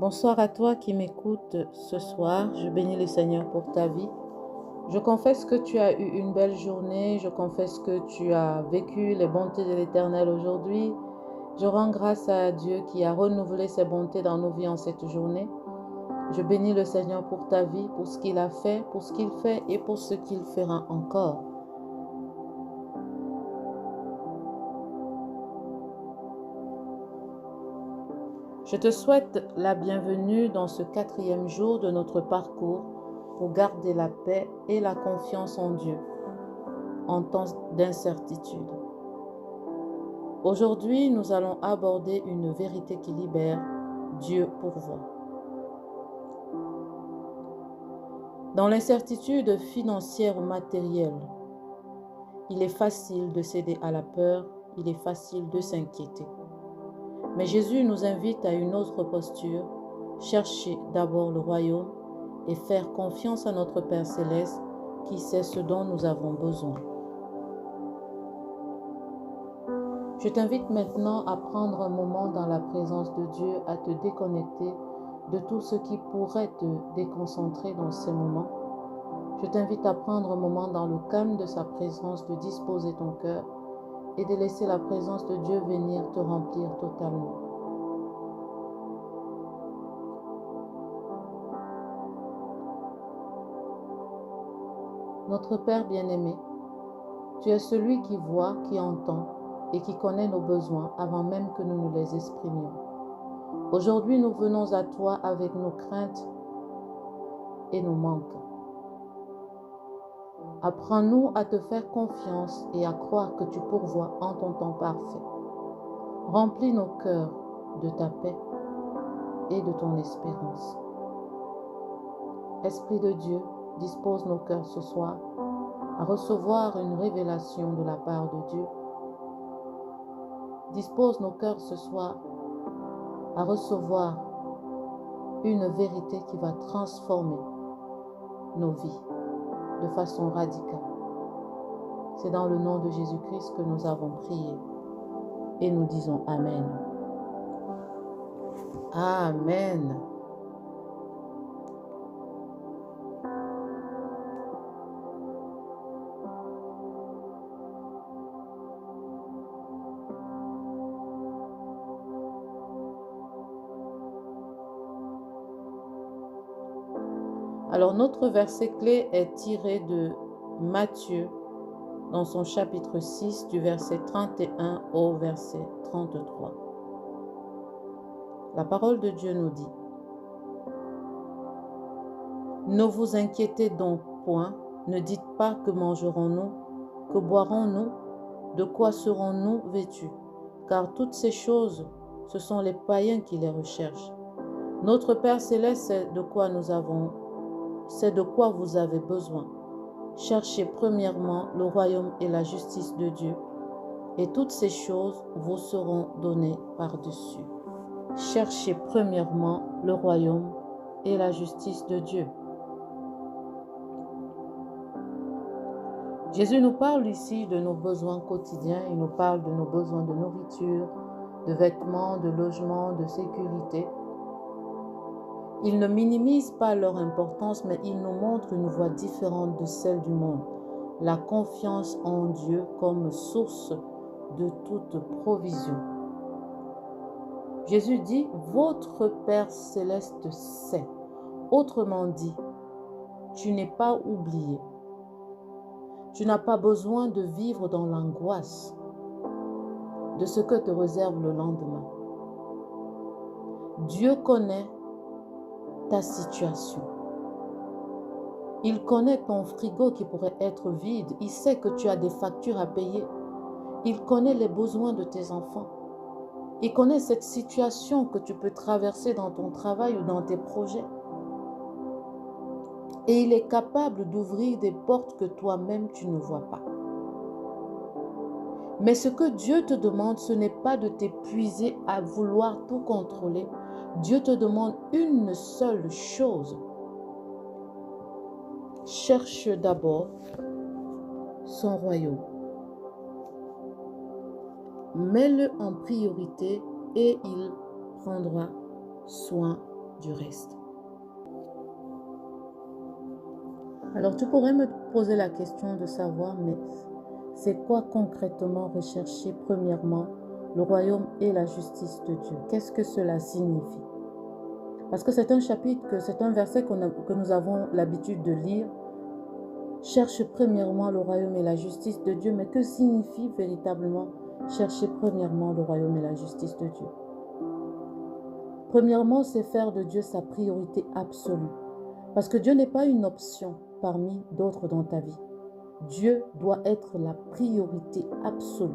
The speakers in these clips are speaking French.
Bonsoir à toi qui m'écoutes ce soir. Je bénis le Seigneur pour ta vie. Je confesse que tu as eu une belle journée. Je confesse que tu as vécu les bontés de l'Éternel aujourd'hui. Je rends grâce à Dieu qui a renouvelé ses bontés dans nos vies en cette journée. Je bénis le Seigneur pour ta vie, pour ce qu'il a fait, pour ce qu'il fait et pour ce qu'il fera encore. Je te souhaite la bienvenue dans ce 4e jour de notre parcours pour garder la paix et la confiance en Dieu en temps d'incertitude. Aujourd'hui, nous allons aborder une vérité qui libère. Dieu pourvoit. Dans l'incertitude financière ou matérielle, il est facile de céder à la peur, il est facile de s'inquiéter. Mais Jésus nous invite à une autre posture, chercher d'abord le royaume et faire confiance à notre Père Céleste qui sait ce dont nous avons besoin. Je t'invite maintenant à prendre un moment dans la présence de Dieu, à te déconnecter de tout ce qui pourrait te déconcentrer dans ces moments. Je t'invite à prendre un moment dans le calme de sa présence, de disposer ton cœur et de laisser la présence de Dieu venir te remplir totalement. Notre Père bien-aimé, tu es celui qui voit, qui entend et qui connaît nos besoins avant même que nous nous les exprimions. Aujourd'hui, nous venons à toi avec nos craintes et nos manques. Apprends-nous à te faire confiance et à croire que tu pourvois en ton temps parfait. Remplis nos cœurs de ta paix et de ton espérance. Esprit de Dieu, dispose nos cœurs ce soir à recevoir une révélation de la part de Dieu. Dispose nos cœurs ce soir à recevoir une vérité qui va transformer nos vies de façon radicale. C'est dans le nom de Jésus-Christ que nous avons prié et nous disons Amen. Amen. Alors notre verset clé est tiré de Matthieu dans son chapitre 6 du verset 31 au verset 33. La parole de Dieu nous dit: Ne vous inquiétez donc point, ne dites pas que mangerons-nous, que boirons-nous, de quoi serons-nous vêtus, car toutes ces choses, ce sont les païens qui les recherchent. Notre Père Céleste sait de quoi vous avez besoin. Cherchez premièrement le royaume et la justice de Dieu, et toutes ces choses vous seront données par-dessus. Cherchez premièrement le royaume et la justice de Dieu. Jésus nous parle ici de nos besoins quotidiens. Il nous parle de nos besoins de nourriture, de vêtements, de logement, de sécurité. Il ne minimise pas leur importance, mais il nous montre une voie différente de celle du monde. La confiance en Dieu comme source de toute provision. Jésus dit, votre Père Céleste sait. Autrement dit, tu n'es pas oublié. Tu n'as pas besoin de vivre dans l'angoisse de ce que te réserve le lendemain. Dieu connaît ta situation. Il connaît ton frigo qui pourrait être vide. Il sait que tu as des factures à payer. Il connaît les besoins de tes enfants. Il connaît cette situation que tu peux traverser dans ton travail ou dans tes projets. Et il est capable d'ouvrir des portes que toi-même tu ne vois pas. Mais ce que Dieu te demande, ce n'est pas de t'épuiser à vouloir tout contrôler. Dieu te demande une seule chose. Cherche d'abord son royaume. Mets-le en priorité et il prendra soin du reste. Alors tu pourrais me poser la question de savoir, mais c'est quoi concrètement rechercher premièrement le royaume et la justice de Dieu? Qu'est-ce que cela signifie? Parce que c'est un chapitre, c'est un verset que nous avons l'habitude de lire. Cherche premièrement le royaume et la justice de Dieu. Mais que signifie véritablement chercher premièrement le royaume et la justice de Dieu? Premièrement, c'est faire de Dieu sa priorité absolue. Parce que Dieu n'est pas une option parmi d'autres dans ta vie. Dieu doit être la priorité absolue.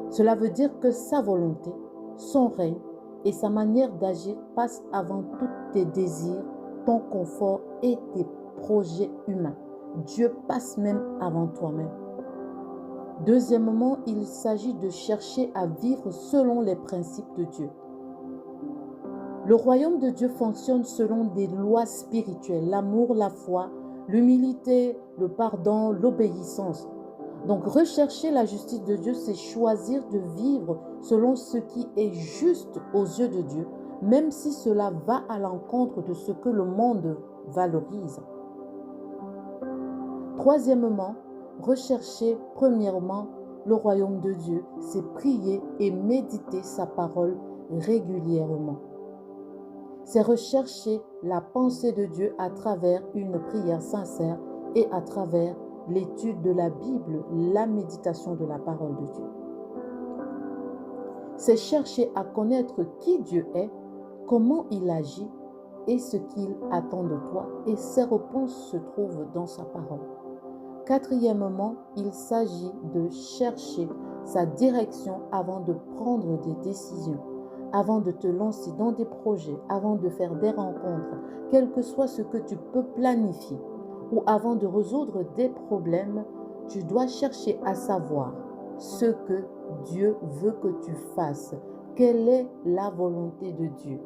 Cela veut dire que sa volonté, son règne et sa manière d'agir passent avant tous tes désirs, ton confort et tes projets humains. Dieu passe même avant toi-même. Deuxièmement, il s'agit de chercher à vivre selon les principes de Dieu. Le royaume de Dieu fonctionne selon des lois spirituelles, l'amour, la foi, l'humilité, le pardon, l'obéissance. Donc rechercher la justice de Dieu, c'est choisir de vivre selon ce qui est juste aux yeux de Dieu, même si cela va à l'encontre de ce que le monde valorise. Troisièmement, rechercher premièrement le royaume de Dieu, c'est prier et méditer sa parole régulièrement. C'est rechercher la pensée de Dieu à travers une prière sincère et à travers l'étude de la Bible, la méditation de la parole de Dieu. C'est chercher à connaître qui Dieu est, comment il agit et ce qu'il attend de toi, et ses réponses se trouvent dans sa parole. Quatrièmement, il s'agit de chercher sa direction avant de prendre des décisions, avant de te lancer dans des projets, avant de faire des rencontres, quel que soit ce que tu peux planifier, ou avant de résoudre des problèmes, tu dois chercher à savoir ce que Dieu veut que tu fasses, quelle est la volonté de Dieu.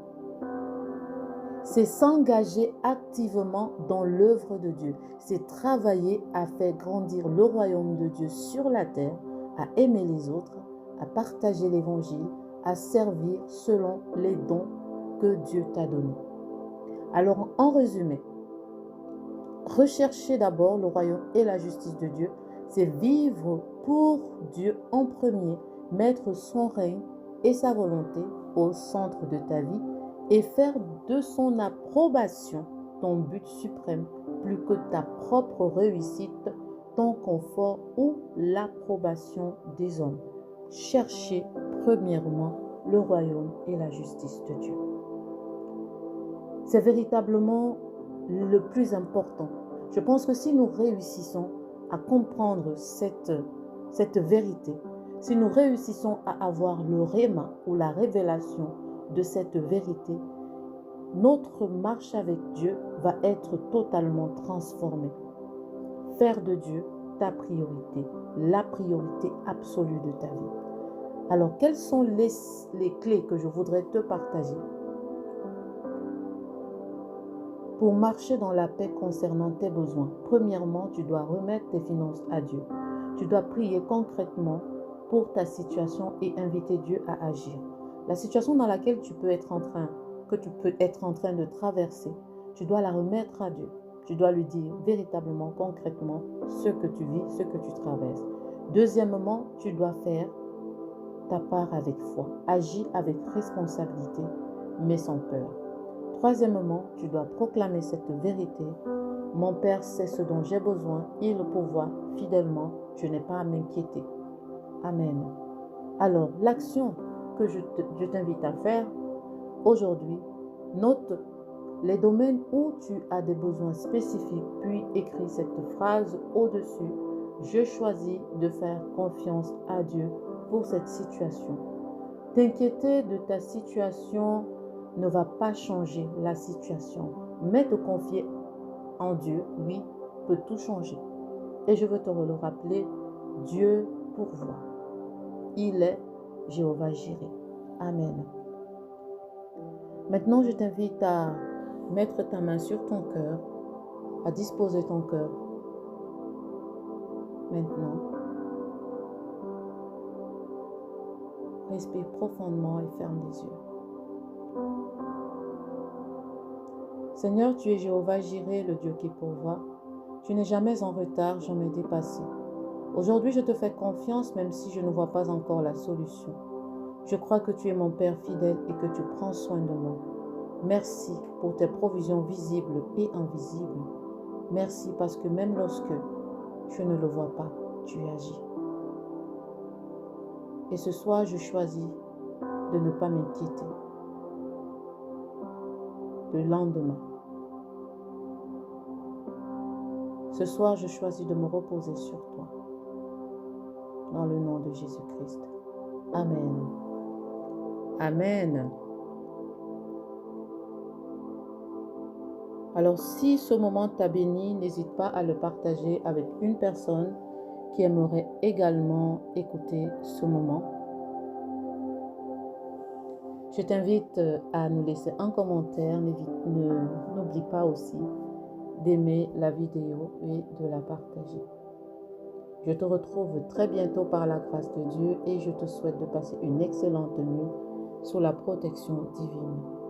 C'est s'engager activement dans l'œuvre de Dieu. C'est travailler à faire grandir le royaume de Dieu sur la terre, à aimer les autres, à partager l'évangile, à servir selon les dons que Dieu t'a donnés. Alors, en résumé, rechercher d'abord le royaume et la justice de Dieu, c'est vivre pour Dieu en premier, mettre son règne et sa volonté au centre de ta vie et faire de son approbation ton but suprême, plus que ta propre réussite, ton confort ou l'approbation des hommes. Cherchez premièrement le royaume et la justice de Dieu. C'est véritablement le plus important. Je pense que si nous réussissons à comprendre cette vérité, si nous réussissons à avoir le réma ou la révélation de cette vérité, notre marche avec Dieu va être totalement transformée. Faire de Dieu ta priorité, la priorité absolue de ta vie. Alors, quelles sont les clés que je voudrais te partager pour marcher dans la paix concernant tes besoins? Premièrement, tu dois remettre tes finances à Dieu. Tu dois prier concrètement pour ta situation et inviter Dieu à agir. La situation dans laquelle tu peux être en train de traverser, tu dois la remettre à Dieu. Tu dois lui dire véritablement, concrètement, ce que tu vis, ce que tu traverses. Deuxièmement, tu dois faire ta part avec foi. Agis avec responsabilité, mais sans peur. Troisièmement, tu dois proclamer cette vérité. Mon Père sait ce dont j'ai besoin, il le pourvoit fidèlement, je n'ai pas à m'inquiéter. Amen. Alors, l'action que je t'invite à faire aujourd'hui, note les domaines où tu as des besoins spécifiques, puis écris cette phrase au-dessus. Je choisis de faire confiance à Dieu pour cette situation. T'inquiéter de ta situation ne va pas changer la situation, mais te confier en Dieu, oui, peut tout changer. Et je veux te le rappeler, Dieu pourvoit. Il est Jéhovah Jireh. Amen. Maintenant, je t'invite à mettre ta main sur ton cœur, à disposer ton cœur. Maintenant, respire profondément et ferme les yeux. Seigneur, tu es Jéhovah Jireh, le Dieu qui pourvoit. Tu n'es jamais en retard, jamais dépassé. Aujourd'hui, je te fais confiance même si je ne vois pas encore la solution. Je crois que tu es mon Père fidèle et que tu prends soin de moi. Merci pour tes provisions visibles et invisibles. Merci parce que même lorsque je ne le vois pas, tu agis. Et ce soir, je choisis de ne pas m'inquiéter. Le lendemain. Ce soir, je choisis de me reposer sur toi. Dans le nom de Jésus-Christ. Amen. Amen. Alors, si ce moment t'a béni, n'hésite pas à le partager avec une personne qui aimerait également écouter ce moment. Je t'invite à nous laisser un commentaire. N'oublie pas aussi d'aimer la vidéo et de la partager. Je te retrouve très bientôt par la grâce de Dieu et je te souhaite de passer une excellente nuit sous la protection divine.